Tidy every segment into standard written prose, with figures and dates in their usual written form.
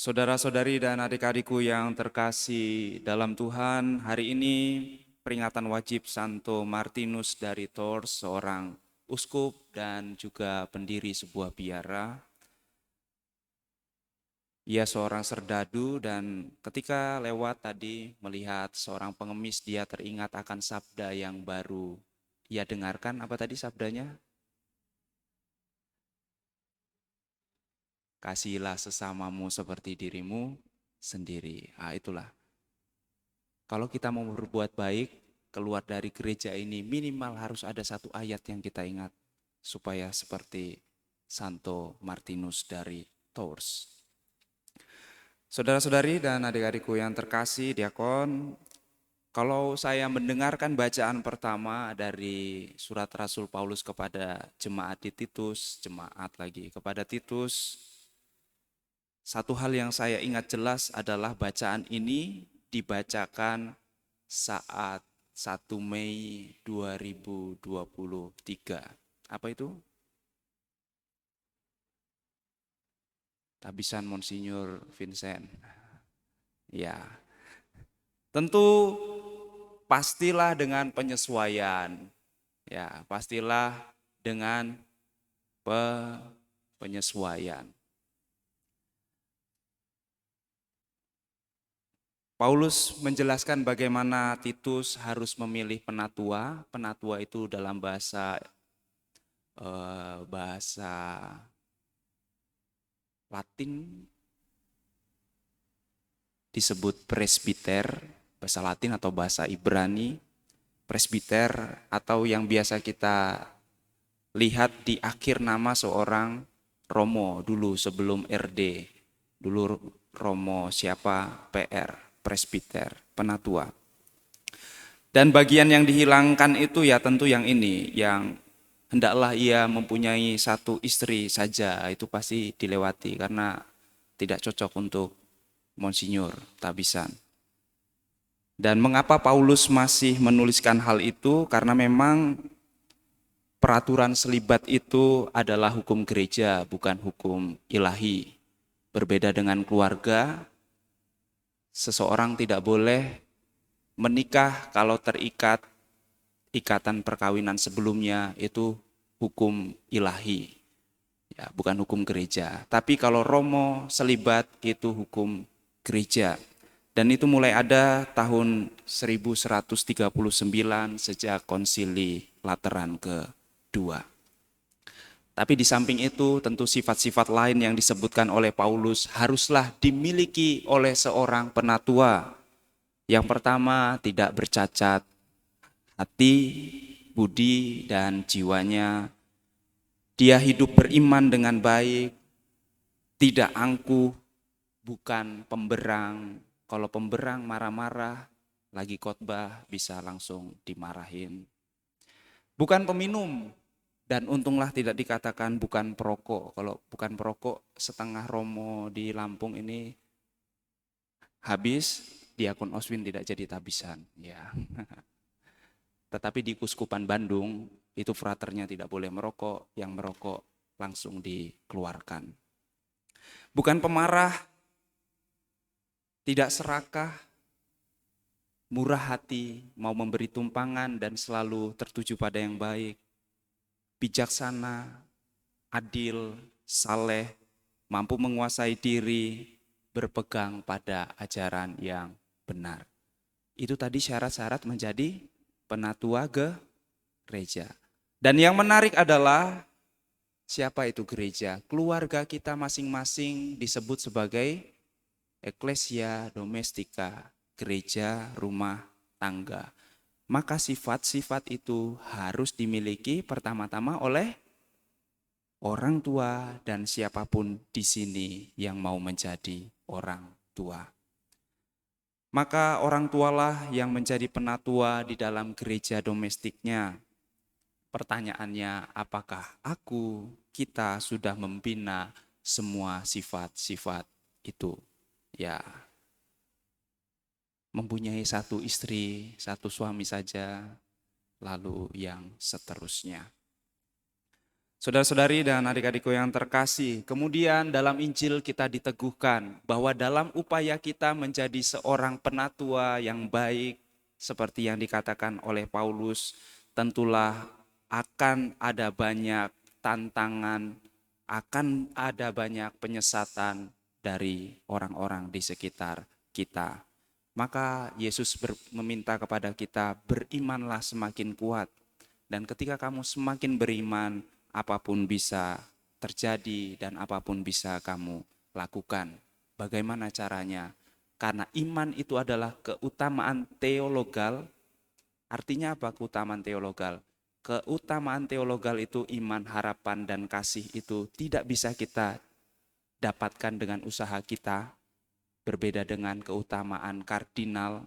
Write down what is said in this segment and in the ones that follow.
Saudara-saudari dan adik-adikku yang terkasih dalam Tuhan, hari ini peringatan wajib Santo Martinus dari Tours, seorang uskup dan juga pendiri sebuah biara. Ia seorang serdadu dan ketika lewat tadi melihat seorang pengemis, dia teringat akan sabda yang baru ia dengarkan. Apa tadi sabdanya? Kasihilah sesamamu seperti dirimu sendiri. Itulah. Kalau kita mau berbuat baik, keluar dari gereja ini minimal harus ada satu ayat yang kita ingat. Supaya seperti Santo Martinus dari Tours. Saudara-saudari dan adik-adikku yang terkasih, diakon, kalau saya mendengarkan bacaan pertama dari surat Rasul Paulus kepada jemaat di Titus, kepada Titus, satu hal yang saya ingat jelas adalah bacaan ini dibacakan saat 1 Mei 2023. Apa itu? Tabisan Monsinyur Vincent. Ya, tentu pastilah dengan penyesuaian. Ya, pastilah dengan penyesuaian. Paulus menjelaskan bagaimana Titus harus memilih penatua. Penatua itu dalam bahasa Latin disebut presbiter, bahasa Latin atau bahasa Ibrani, presbiter atau yang biasa kita lihat di akhir nama seorang Romo dulu sebelum RD. Dulu Romo siapa? PR, presbiter, penatua. Dan bagian yang dihilangkan itu ya tentu yang ini, yang hendaklah ia mempunyai satu istri saja, itu pasti dilewati karena tidak cocok untuk Monsinyur Tabisan. Dan mengapa Paulus masih menuliskan hal itu? Karena memang peraturan selibat itu adalah hukum gereja, bukan hukum ilahi. Berbeda dengan keluarga, seseorang tidak boleh menikah kalau terikat ikatan perkawinan sebelumnya, itu hukum ilahi. Ya, bukan hukum gereja. Tapi kalau Romo selibat itu hukum gereja. Dan itu mulai ada tahun 1139 sejak konsili Lateran kedua. Tapi di samping itu tentu sifat-sifat lain yang disebutkan oleh Paulus haruslah dimiliki oleh seorang penatua. Yang pertama, tidak bercacat hati, budi, dan jiwanya. Dia hidup beriman dengan baik, tidak angkuh, bukan pemberang. Kalau pemberang marah-marah, lagi khotbah bisa langsung dimarahin. Bukan peminum, dan untunglah tidak dikatakan bukan perokok. Kalau bukan perokok, setengah Romo di Lampung ini habis, Diakon Oswin tidak jadi tabisan. Ya. Tetapi di Kuskupan Bandung, itu fraternya tidak boleh merokok, yang merokok langsung dikeluarkan. Bukan pemarah, tidak serakah, murah hati, mau memberi tumpangan dan selalu tertuju pada yang baik, bijaksana, adil, saleh, mampu menguasai diri, berpegang pada ajaran yang benar. Itu tadi syarat-syarat menjadi penatua gereja. Dan yang menarik adalah siapa itu gereja? Keluarga kita masing-masing disebut sebagai Ecclesia Domestica, gereja rumah tangga. Maka sifat-sifat itu harus dimiliki pertama-tama oleh orang tua dan siapapun di sini yang mau menjadi orang tua. Maka orang tualah yang menjadi penatua di dalam gereja domestiknya. Pertanyaannya, apakah kita sudah membina semua sifat-sifat itu? Ya, mempunyai satu istri, satu suami saja, lalu yang seterusnya. Saudara-saudari dan adik-adikku yang terkasih, kemudian dalam Injil kita diteguhkan bahwa dalam upaya kita menjadi seorang penatua yang baik, seperti yang dikatakan oleh Paulus, tentulah akan ada banyak tantangan, akan ada banyak penyesatan dari orang-orang di sekitar kita. Maka Yesus meminta kepada kita, berimanlah semakin kuat. Dan ketika kamu semakin beriman, apapun bisa terjadi dan apapun bisa kamu lakukan. Bagaimana caranya? Karena iman itu adalah keutamaan teologal. Artinya apa keutamaan teologal? Keutamaan teologal itu iman, harapan, dan kasih itu tidak bisa kita dapatkan dengan usaha kita. Berbeda dengan keutamaan kardinal,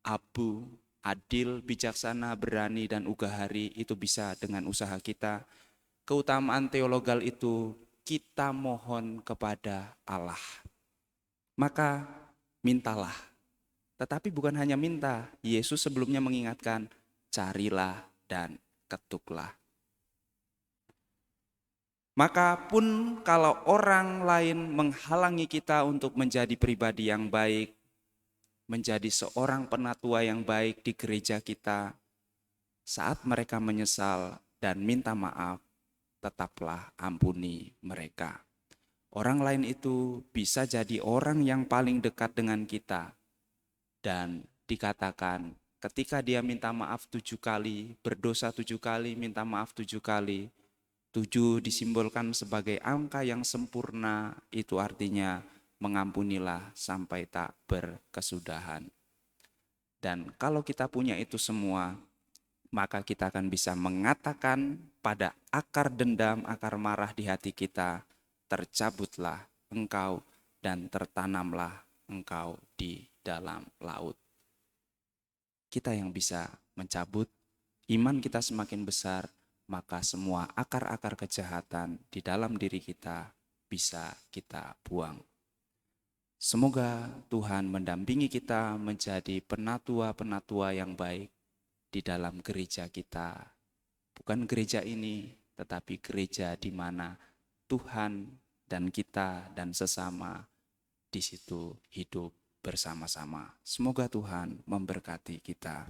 abu, adil, bijaksana, berani, dan ugahari itu bisa dengan usaha kita. Keutamaan teologal itu kita mohon kepada Allah. Maka mintalah. Tetapi bukan hanya minta, Yesus sebelumnya mengingatkan, carilah dan ketuklah. Maka pun kalau orang lain menghalangi kita untuk menjadi pribadi yang baik, menjadi seorang penatua yang baik di gereja kita, saat mereka menyesal dan minta maaf, tetaplah ampuni mereka. Orang lain itu bisa jadi orang yang paling dekat dengan kita. Dan dikatakan ketika dia minta maaf 7 kali, berdosa 7 kali, minta maaf 7 kali. 7 disimbolkan sebagai angka yang sempurna, itu artinya mengampunilah sampai tak berkesudahan. Dan kalau kita punya itu semua, maka kita akan bisa mengatakan pada akar dendam, akar marah di hati kita, tercabutlah engkau dan tertanamlah engkau di dalam laut. Kita yang bisa mencabut, iman kita semakin besar, maka semua akar-akar kejahatan di dalam diri kita bisa kita buang. Semoga Tuhan mendampingi kita menjadi penatua-penatua yang baik di dalam gereja kita. Bukan gereja ini, tetapi gereja di mana Tuhan dan kita dan sesama di situ hidup bersama-sama. Semoga Tuhan memberkati kita.